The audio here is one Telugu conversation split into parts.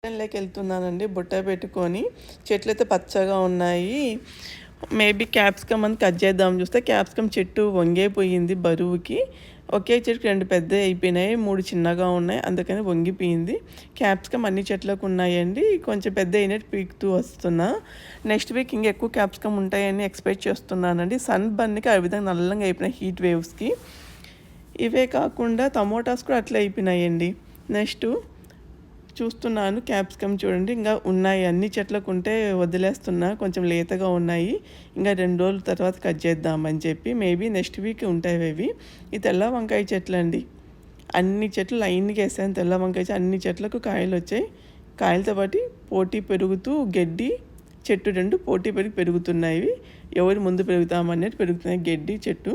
గార్డెన్‌లోకి వెళ్తున్నానండి బుట్ట పెట్టుకొని. చెట్లయితే పచ్చగా ఉన్నాయి. మేబీ క్యాప్సికమ్ అని కట్ చేద్దామని చూస్తే క్యాప్సికమ్ చెట్టు వంగైపోయింది బరువుకి. ఒకే చెట్టుకి 2 పెద్దవి అయిపోయినాయి, 3 చిన్నగా ఉన్నాయి. అందుకని వంగిపోయింది. క్యాప్సికమ్ అన్ని చెట్లకు ఉన్నాయండి. కొంచెం పెద్ద అయినట్టు పీకుతూ వస్తున్నా. నెక్స్ట్ వీక్ ఇంకెక్కువ క్యాప్సికమ్ ఉంటాయని ఎక్స్పెక్ట్ చేస్తున్నానండి. సన్ బర్న్‌కి ఆ విధంగా నల్లంగా అయిపోయినాయి హీట్ వేవ్స్‌కి. ఇవే కాకుండా టమోటాస్ కూడా అట్లే అయిపోయినాయండి. నెక్స్ట్ చూస్తున్నాను క్యాప్సికమ్ చూడండి, ఇంకా ఉన్నాయి. అన్ని చెట్లకు ఉంటే వదిలేస్తున్నా, కొంచెం లేతగా ఉన్నాయి. ఇంకా 2 రోజుల తర్వాత కట్ చేద్దామని చెప్పి. మేబీ నెక్స్ట్ వీక్ ఉంటాయి అవి. ఈ తెల్ల వంకాయ చెట్లు అండి, అన్ని చెట్లు లైన్గా వేసాను. తెల్ల వంకాయ అన్ని చెట్లకు కాయలు వచ్చాయి. కాయలతో పాటు పోటీ పెరుగుతూ గడ్డి చెట్టు 2 పోటీ పెరుగుతున్నాయి. ఎవరు ముందు పెరుగుతామన్నట్టు పెరుగుతున్నాయి గడ్డి చెట్టు.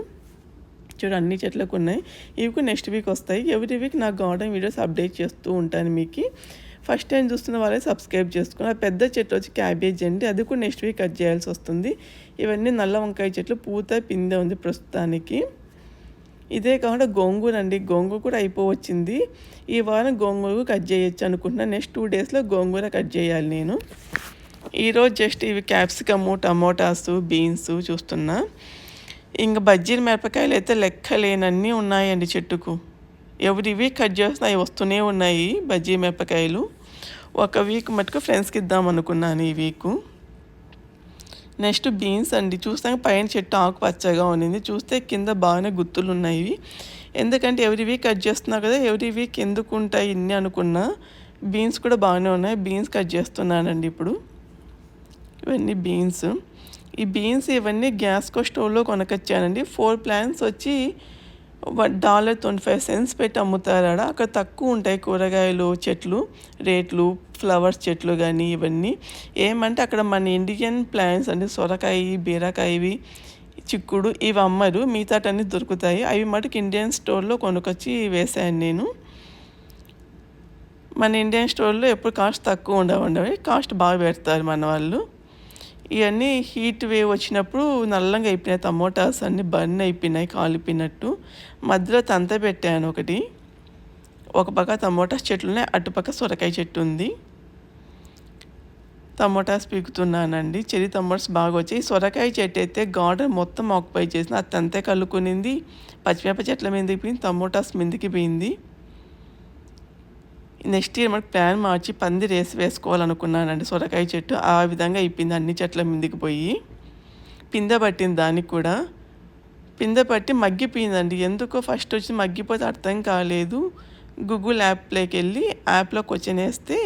చూడు అన్ని చెట్లకు ఉన్నాయి. ఇవి నెక్స్ట్ వీక్ వస్తాయి. ఎవ్రీ వీక్ నా గార్డెన్ వీడియోస్ అప్డేట్ చేస్తూ ఉంటాను మీకు. ఫస్ట్ టైం చూస్తున్న వాళ్ళే సబ్స్క్రైబ్ చేసుకుని. ఆ పెద్ద చెట్టు వచ్చి క్యాబేజ్ అండి, అది కూడా నెక్స్ట్ వీక్ కట్ చేయాల్సి వస్తుంది. ఇవన్నీ నల్ల వంకాయ చెట్లు, పూత పిందె ఉంది ప్రస్తుతానికి. ఇదే కాకుండా గోంగూర అండి, గోంగూర కూడా అయిపోవచ్చింది. ఈ వారం గోంగూర కట్ చేయొచ్చు అనుకుంటున్నా. నెక్స్ట్ 2 డేస్లో గోంగూర కట్ చేయాలి నేను. ఈరోజు జస్ట్ ఇవి క్యాప్సికము, టమోటాసు, బీన్స్ చూస్తున్నా. ఇంకా బజ్జీల మిరపకాయలు అయితే లెక్కలేనన్నీ ఉన్నాయండి చెట్టుకు. ఎవ్రీ వీక్ కట్ చేస్తున్నా, అవి వస్తూనే ఉన్నాయి బజ్జీ మిరపకాయలు. ఒక వీక్ మటుకు ఫ్రెండ్స్కి ఇద్దాం అనుకున్నాను ఈ వీకు. నెక్స్ట్ బీన్స్ అండి, చూస్తాక పైన చెట్టు ఆకు పచ్చగా ఉన్నింది, చూస్తే కింద బాగానే గుత్తులు ఉన్నాయి. ఎందుకంటే ఎవ్రీ వీక్ కట్ చేస్తున్నా కదా, ఎవ్రీ వీక్ ఎందుకు ఉంటాయి ఇన్ని అనుకున్నా. బీన్స్ కూడా బాగానే ఉన్నాయి. బీన్స్ కట్ చేస్తున్నానండి ఇప్పుడు. ఇవన్నీ బీన్స్. ఈ బీన్స్ ఇవన్నీ గ్యాస్కో స్టోవ్లో కొనకొచ్చానండి. 4 ప్లాంట్స్ వచ్చి $1.25 పెట్టి అమ్ముతారు. అక్కడ తక్కువ ఉంటాయి కూరగాయలు చెట్లు రేట్లు, ఫ్లవర్స్ చెట్లు కానీ ఇవన్నీ. ఏమంటే అక్కడ మన ఇండియన్ ప్లాంట్స్ అండి, సొరకాయ, బీరకాయవి, చిక్కుడు ఇవి అమ్మరు, మిగతాటన్నీ దొరుకుతాయి. అవి మటుకు ఇండియన్ స్టోర్లో కొనుక్కొచ్చి వేసాను నేను. మన ఇండియన్ స్టోర్లో ఎప్పుడు కాస్ట్ తక్కువ ఉండవు, కాస్ట్ బాగా పెడతారు మన వాళ్ళు. ఇవన్నీ హీట్ వేవ్ వచ్చినప్పుడు నల్లంగా అయిపోయినాయి. టమోటాస్ అన్నీ బర్న్ అయిపోయినాయి, కాలిపోయినట్టు. మధ్యలో తంత పెట్టాను ఒకటి. ఒక పక్క టమోటాస్ చెట్లు ఉన్నాయి, అటుపక్క సొరకాయ చెట్టు ఉంది. టమోటాస్ పీకుతున్నానండి. చెరి టమోటాస్ బాగా వచ్చాయి. సొరకాయ చెట్టు అయితే గార్డెన్ మొత్తం ఆక్యుపై చేసిన, అది తంతే కలుక్కునింది. పచ్చిమిరప చెట్ల మీదకి పోయింది, టమోటాస్ మీదకి పోయింది. నెక్స్ట్ ఇయర్ మనకు ప్లాన్ మార్చి పందిరి వేసుకోవాలనుకున్నానండి. సొరకాయ చెట్టు ఆ విధంగా అయిపోయింది, అన్ని చెట్ల మీదకి పోయి. పిందె పట్టింది, దానికి కూడా పిందె పట్టి మగ్గిపోయిందండి. ఎందుకో ఫస్ట్ వచ్చి మగ్గిపోతే అర్థం కాలేదు. గూగుల్ యాప్లోకి వెళ్ళి యాప్లోకి వచ్చేస్తే